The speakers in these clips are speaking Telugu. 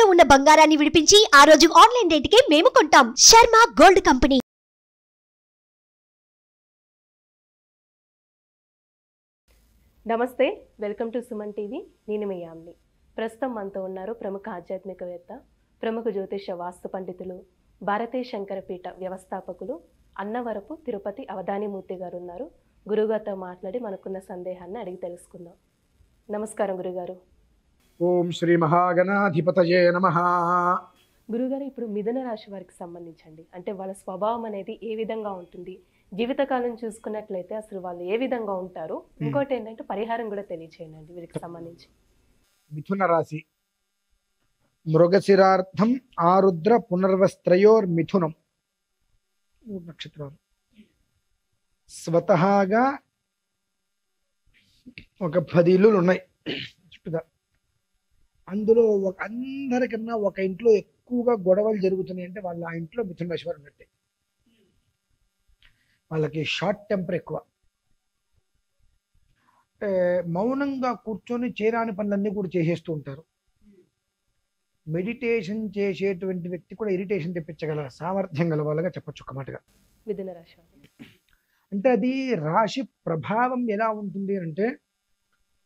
తాకట్టులో ఉన్న బంగారాన్ని విడిపించి ఆ రోజు ఆన్లైన్ రేటుకే మేము కొంటాం. Sharma gold company. నమస్తే, వెల్కమ్ టు సుమన్ టీవీ. నేను మీ యామ్ని. ప్రస్తుతం మనతో ఉన్నారు ప్రముఖ ఆధ్యాత్మికవేత్త, ప్రముఖ జ్యోతిష వాస్తు పండితులు, భారతీయ శంకరపీఠ వ్యవస్థాపకులు అన్నవరపు తిరుపతి అవధానిమూర్తి గారు ఉన్నారు. గురుగారితో మాట్లాడి మనకున్న సందేహాన్ని అడిగి తెలుసుకుందాం. నమస్కారం గురుగారు. ఓం శ్రీ మహాగణాధిపతయే నమః. గురుగారు, ఇప్పుడు మిథున రాశి వారికి సంబంధించండి, అంటే వాళ్ళ స్వభావం అనేది ఏ విధంగా ఉంటుంది, జీవితకాలం చూసుకున్నట్లయితే అసలు వాళ్ళు ఏ విధంగా ఉంటారు, ఇంకోటి ఏంటంటే పరిహారం కూడా తెలియచేయండి వీరికి సంబంధించి. మిథున రాశి మృగశిరార్థం ఆరుద్ర పునర్వస్త్రయోర్మిథునం. 3 నక్షత్రాలు. స్వతహాగా ఒక 10 ఇల్లులు ఉన్నాయి చుట్టుగా. అందులో అందరికన్నా ఒక ఇంట్లో ఎక్కువగా గొడవలు జరుగుతున్నాయి అంటే వాళ్ళ ఆ ఇంట్లో మిథున రాశి వారు ఉన్నట్టే. వాళ్ళకి షార్ట్ టెంపర్ ఎక్కువ. మౌనంగా కూర్చొని చేరాని పనులన్నీ కూడా చేసేస్తూ ఉంటారు. మెడిటేషన్ చేసేటువంటి వ్యక్తి కూడా ఇరిటేషన్ తెప్పించగల సామర్థ్యం గల వాళ్ళగా చెప్పొచ్చు ఒక మాటగా. మిథున రాశి అంటే అది రాశి ప్రభావం ఎలా ఉంటుంది అంటే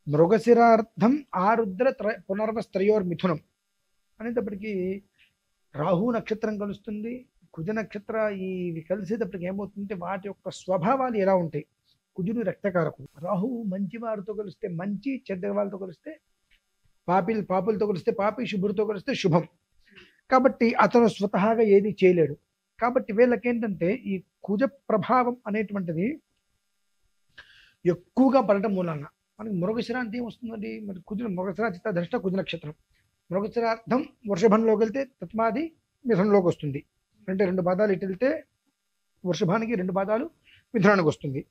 మృగశిరార్థం ఆరుద్ర పునర్వస్త్రయోర్మిథునం అనేటప్పటికీ రాహు నక్షత్రం కలుస్తుంది, కుజ నక్షత్ర ఇవి కలిసేటప్పటికి ఏమవుతుందంటే వాటి యొక్క స్వభావాలు ఎలా ఉంటాయి. కుజుడు రక్తకారకుడు, రాహువు మంచి వారితో కలిస్తే మంచి, చెడ్డ వాళ్ళతో కలిస్తే పాపులతో కలిస్తే పాపి, శుభ్రుతో కలిస్తే శుభం. కాబట్టి అతను స్వతహాగా ఏది చేయలేడు. కాబట్టి వీళ్ళకేంటంటే ఈ కుజ ప్రభావం అనేటువంటిది ఎక్కువగా పడటం మూలాన మనకి మృగశిర అంటే ఏమొస్తుందండి, మరి కుజుడు మృగశిర చిత్త ధరిష్ట కుజ నక్షత్రం. మృగశిరార్థం వృషభంలోకి వెళ్తే తత్మాది మిథునంలోకి వస్తుంది. అంటే 2 పాదాలు ఇటు వెళ్తే వృషభానికి, 2 పాదాలు మిథునానికి వస్తుంది.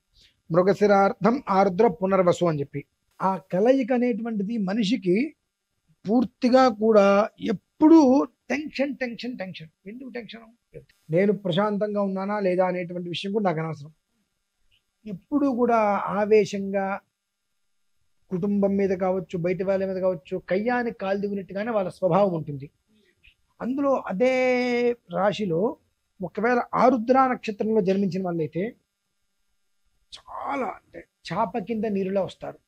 మృగశిరార్థం ఆరుద్ర పునర్వసు అని చెప్పి ఆ కలయిక అనేటువంటిది మనిషికి పూర్తిగా కూడా ఎప్పుడూ టెన్షన్ టెన్షన్ టెన్షన్. ఎందుకు టెన్షన్? నేను ప్రశాంతంగా ఉన్నానా లేదా అనేటువంటి విషయం కూడా నాకు అనవసరం. ఎప్పుడు కూడా ఆవేశంగా కుటుంబం మీద కావచ్చు, బయట వాళ్ళ మీద కావచ్చు, కయ్యానికి కాలు దిగినట్టుగానే వాళ్ళ స్వభావం ఉంటుంది. అందులో అదే రాశిలో ఒకవేళ ఆరుద్ర నక్షత్రంలో జన్మించిన వాళ్ళైతే చాలా అంటే చాప కింద నీరులా వస్తారు.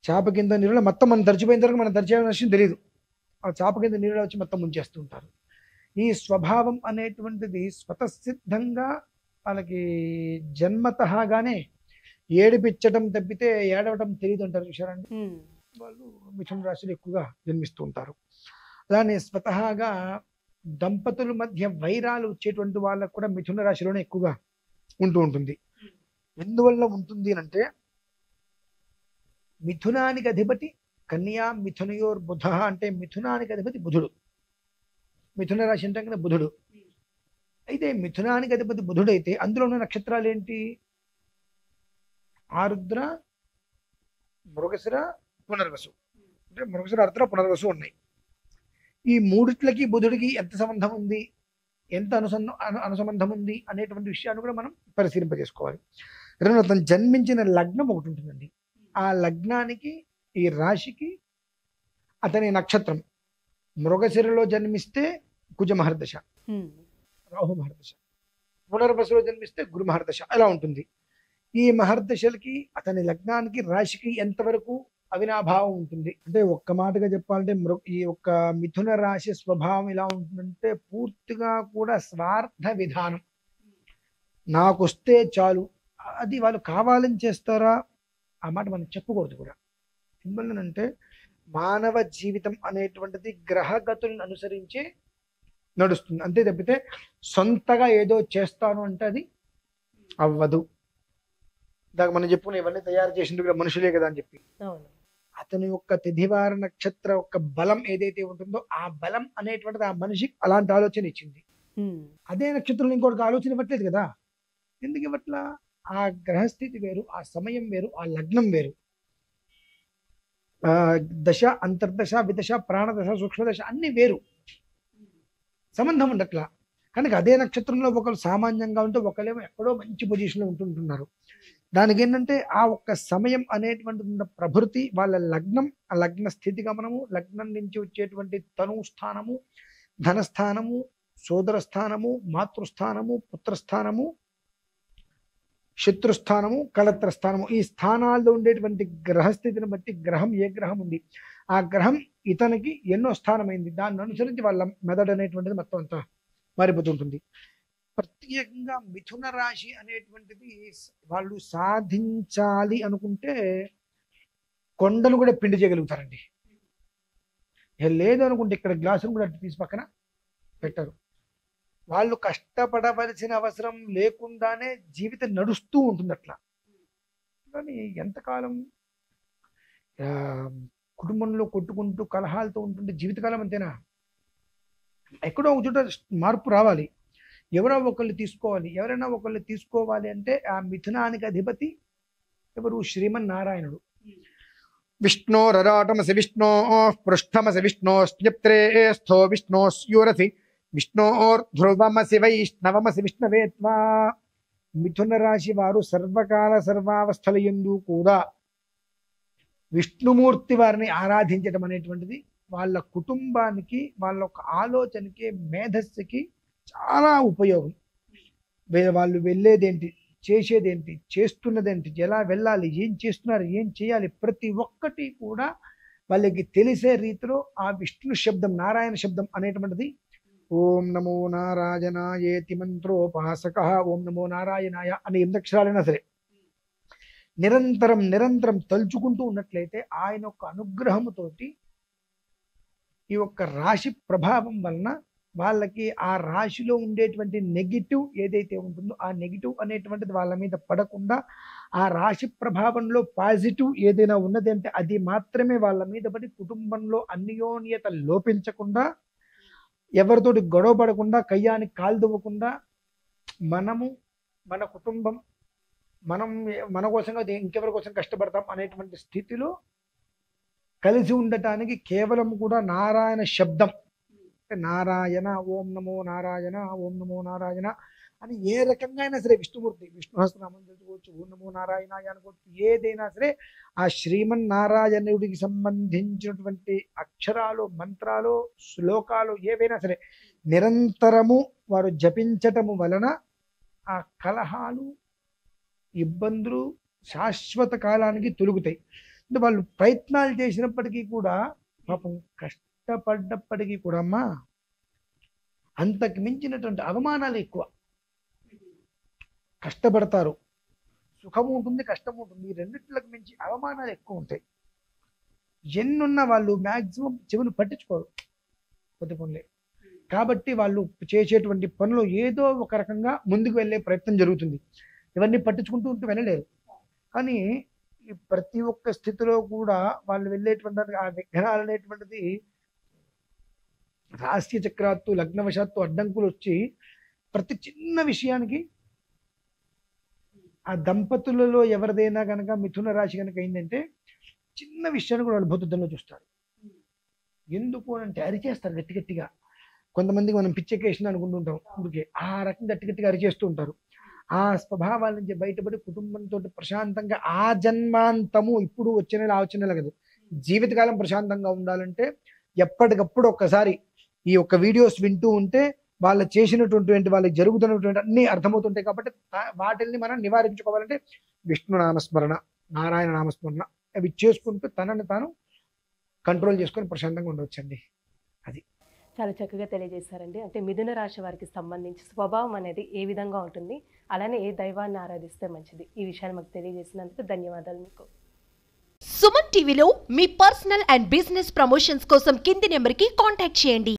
చాప కింద నీరులో మొత్తం మనం తడిచిపోయిన తర్వాత మనం తడిచేయాల్సిన విషయం తెలియదు. ఆ చాప కింద నీరులో వచ్చి మొత్తం ముంచేస్తూ ఉంటారు. ఈ స్వభావం అనేటువంటిది స్వతసిద్ధంగా వాళ్ళకి జన్మతహాగానే ఏడిపించడం తప్పితే ఏడవటం తెలియదు అంటారు చూసారండి. వాళ్ళు మిథున రాశిలో ఎక్కువగా జన్మిస్తూ ఉంటారు. అలానే స్వతహాగా దంపతుల మధ్య వైరాలు వచ్చేటువంటి వాళ్ళకు కూడా మిథున రాశిలోనే ఎక్కువగా ఉంటూ ఉంటుంది. ఎందువల్ల ఉంటుంది అంటే మిథునానికి అధిపతి కన్యా మిథునయోర్ బుధ అంటే మిథునానికి అధిపతి బుధుడు. మిథున రాశి అంటే బుధుడు. అయితే మిథునానికి అధిపతి బుధుడు అయితే అందులో ఉన్న నక్షత్రాలు ఏంటి? ఆరుద్ర, మృగశిర, పునర్వసు. అంటే మృగశిర, ఆరుద్ర, పునర్వసు ఉన్నాయి. ఈ మూడిట్లకి బుధుడికి ఎంత సంబంధం ఉంది, ఎంత అనుసంబంధం ఉంది అనేటువంటి విషయాన్ని కూడా మనం పరిశీలింపజేసుకోవాలి. రెండో అతను జన్మించిన లగ్నం ఒకటి ఉంటుందండి. ఆ లగ్నానికి, ఈ రాశికి అతని నక్షత్రం. మృగశిరలో జన్మిస్తే కుజ మహర్దశ, రాహు మహర్దశ. పునర్వసులో జన్మిస్తే గురు మహర్దశ. అలా ఉంటుంది. ఈ మహర్దశలకి అతని లగ్నానికి, రాశికి ఎంతవరకు అవినాభావం ఉంటుంది అంటే ఒక్క మాటగా చెప్పాలంటే ఈ యొక్క మిథున రాశి స్వభావం ఎలా ఉంటుందంటే పూర్తిగా కూడా స్వార్థ విధానం. నాకు వస్తే చాలు, అది వాళ్ళు కావాలని చేస్తారా ఆ మాట మనం చెప్పకూడదు కూడా. ఎందువల్లనంటే మానవ జీవితం అనేటువంటిది గ్రహగతులను అనుసరించే నడుస్తుంది. అంతే తప్పితే సొంతగా ఏదో చేస్తాను అంటే అది అవ్వదు. దాకా మనం చెప్పుకునే ఇవన్నీ తయారు చేసింది కూడా మనుషులే కదా అని చెప్పి. అతని యొక్క తిథివార నక్షత్ర యొక్క బలం ఏదైతే ఉంటుందో ఆ బలం అనేటువంటిది ఆ మనిషికి అలాంటి ఆలోచన ఇచ్చింది. అదే నక్షత్రంలో ఇంకోటికి ఆలోచన ఇవ్వట్లేదు కదా. ఎందుకు ఇవ్వట్లా? ఆ గ్రహస్థితి వేరు, ఆ సమయం వేరు, ఆ లగ్నం వేరు. దశ, అంతర్దశ, విదశ, ప్రాణదశ, సూక్ష్మదశ అన్ని వేరు, సంబంధం ఉండట్లా. కనుక అదే నక్షత్రంలో ఒకరు సామాన్యంగా ఉంటే ఒకరేమో ఎక్కడో మంచి పొజిషన్లో ఉంటుంటున్నారు. దానికి ఏంటంటే ఆ ఒక్క సమయం అనేటువంటి ఉన్న ప్రభృతి వాళ్ళ లగ్నం, ఆ లగ్న స్థితి గమనము, లగ్నం నుంచి వచ్చేటువంటి తను స్థానము, ధనస్థానము, సోదర స్థానము, మాతృస్థానము, పుత్రస్థానము, శత్రుస్థానము, కళత్ర స్థానము, ఈ స్థానాల్లో ఉండేటువంటి గ్రహస్థితిని బట్టి గ్రహం ఏ గ్రహం ఉంది, ఆ గ్రహం ఇతనికి ఎన్నో స్థానమైంది, దాన్ని అనుసరించి వాళ్ళ మెదడు అనేటువంటిది మొత్తం అంతా మారిపోతుంటుంది. ప్రత్యేకంగా మిథున రాశి అనేటువంటిది వాళ్ళు సాధించాలి అనుకుంటే కొండను కూడా పిండి చేయగలుగుతారండి. లేదు అనుకుంటే ఇక్కడ గ్లాసును కూడా తీసి పక్కన పెట్టరు. వాళ్ళు కష్టపడవలసిన అవసరం లేకుండానే జీవితం నడుస్తూ ఉంటుంది అట్లా. కానీ ఎంతకాలం కుటుంబంలో కొట్టుకుంటూ కలహాలతో ఉంటుంటే జీవితకాలం అంతేనా? ఎక్కడో ఒక చోట మార్పు రావాలి, ఎవరో ఒకళ్ళు తీసుకోవాలి. ఎవరైనా ఒకళ్ళు తీసుకోవాలి అంటే ఆ మిథునానికి అధిపతి ఎవరు? శ్రీమన్నారాయణుడు. విష్ణోరరాటమసి విష్ణో పృష్ఠమసి విష్ణోస్త్రే స్థో విష్ణోస్యూరసి విష్ణోర్ధ్రువమసి వైష్ణవమసి విష్ణవేత్వా. మిథున రాశి వారు సర్వకాల సర్వావస్థల యందు కూడా విష్ణుమూర్తి వారిని ఆరాధించడం అనేటువంటిది వాళ్ళ కుటుంబానికి, వాళ్ళ ఒక ఆలోచనకి, మేధస్సుకి చాలా ఉపయోగం. వాళ్ళు వెళ్ళేదేంటి, చేసేదేంటి, చేస్తున్నదేంటి, ఎలా వెళ్ళాలి, ఏం చేస్తున్నారు, ఏం చేయాలి, ప్రతి ఒక్కటి కూడా వాళ్ళకి తెలిసే రీతిలో ఆ విష్ణు శబ్దం, నారాయణ శబ్దం అనేటువంటిది ఓం నమో నారాయణాయేతి మంత్రోపాసక, ఓం నమో నారాయణాయ అనే 8 అక్షరాలైనా సరే నిరంతరం నిరంతరం తలుచుకుంటూ ఉన్నట్లయితే ఆయన యొక్క అనుగ్రహముతోటి ఈ యొక్క రాశి ప్రభావం వలన వాళ్ళకి ఆ రాశిలో ఉండేటువంటి నెగిటివ్ ఏదైతే ఉంటుందో ఆ నెగిటివ్ అనేటువంటిది వాళ్ళ మీద పడకుండా, ఆ రాశి ప్రభావంలో పాజిటివ్ ఏదైనా ఉన్నది అంటే అది మాత్రమే వాళ్ళ మీద పడి కుటుంబంలో అన్యోన్యత లోపించకుండా, ఎవరితోటి గొడవ పడకుండా, కయ్యానికి కాల్దువ్వకుండా, మనము మన కుటుంబం మనం మన కోసంగా ఇంకెవరి కోసం కష్టపడతాం అనేటువంటి స్థితిలో కలిసి ఉండటానికి కేవలం కూడా నారాయణ శబ్దం, నారాయణ, ఓం నమో నారాయణ, ఓం నమో నారాయణ అని ఏ రకంగా అయినా సరే విష్ణుమూర్తి, విష్ణు సహస్రనామం తెలుసుకోవచ్చు, ఓం నమో నారాయణ అనుకోవచ్చు, ఏదైనా సరే ఆ శ్రీమన్నారాయణుడికి సంబంధించినటువంటి అక్షరాలు, మంత్రాలు, శ్లోకాలు ఏవైనా సరే నిరంతరము వారు జపించటము వలన ఆ కలహాలు, ఇబ్బందులు శాశ్వత కాలానికి తొలుగుతాయి. అంటే వాళ్ళు ప్రయత్నాలు చేసినప్పటికీ కూడా పాపం కష్టపడ్డప్పటికీ కూడా అమ్మా అంతకు మించినటువంటి అవమానాలు ఎక్కువ. కష్టపడతారు, సుఖము ఉంటుంది, కష్టము ఉంటుంది, ఈ రెండిట్లకు మించి అవమానాలు ఎక్కువ ఉంటాయి. ఎన్నున్న వాళ్ళు మ్యాక్సిమం చెవులు పట్టించుకోరు కొద్ది పనులే. కాబట్టి వాళ్ళు చేసేటువంటి పనులు ఏదో ఒక రకంగా ముందుకు వెళ్ళే ప్రయత్నం జరుగుతుంది. ఇవన్నీ పట్టించుకుంటూ ఉంటూ వెళ్ళలేరు. కానీ ఈ ప్రతి ఒక్క స్థితిలో కూడా వాళ్ళు వెళ్ళేటువంటి ఆ విఘ్నాలు అనేటువంటిది రాశి చక్రాత్తు, లగ్నవశాత్తు అడ్డంకులు వచ్చి ప్రతి చిన్న విషయానికి ఆ దంపతులలో ఎవరిదైనా కనుక మిథున రాశి కనుక అయిందంటే చిన్న విషయాన్ని కూడా వాళ్ళు భూతద్దంలో చూస్తారు. ఎందుకు అంటే అరిచేస్తారు గట్టి గట్టిగా. కొంతమందికి మనం పిచ్చెక్కేసిన అనుకుంటుంటాం, ఊరికే ఆ రకంగా గట్టి గట్టిగా అరిచేస్తూ ఉంటారు. ఆ స్వభావాల నుంచి బయటపడి కుటుంబంతో ప్రశాంతంగా ఆ జన్మాంతము, ఇప్పుడు వచ్చే నెల వచ్చే నెల కదా, జీవితకాలం ప్రశాంతంగా ఉండాలంటే ఎప్పటికప్పుడు ఒక్కసారి ఈ యొక్క వీడియోస్ వింటూ ఉంటే వాళ్ళు చేసినటువంటి వాళ్ళకి జరుగుతున్నటువంటి అన్ని అర్థమవుతుంటాయి. కాబట్టి వాటిల్ని మనం నివారించుకోవాలంటే విష్ణు నామస్మరణ, నారాయణ నామస్మరణ అవి చేసుకుంటూ తనని తాను కంట్రోల్ చేసుకొని ప్రశాంతంగా ఉండవచ్చండి. అది చాలా చక్కగా తెలియజేశారండి. అంటే మిథున రాశి వారికి సంబంధించి స్వభావం అనేది ఏ విధంగా ఉంటుంది, అలానే ఏ దైవాన్ని ఆరాధిస్తే మంచిది, ఈ విషయాన్ని మాకు తెలియజేసినందుకు ధన్యవాదాలు మీకు. సుమన్ టీవీలో మీ పర్సనల్ అండ్ బిజినెస్ ప్రమోషన్స్ కోసం కింది నెంబర్కి కాంటాక్ట్ చేయండి.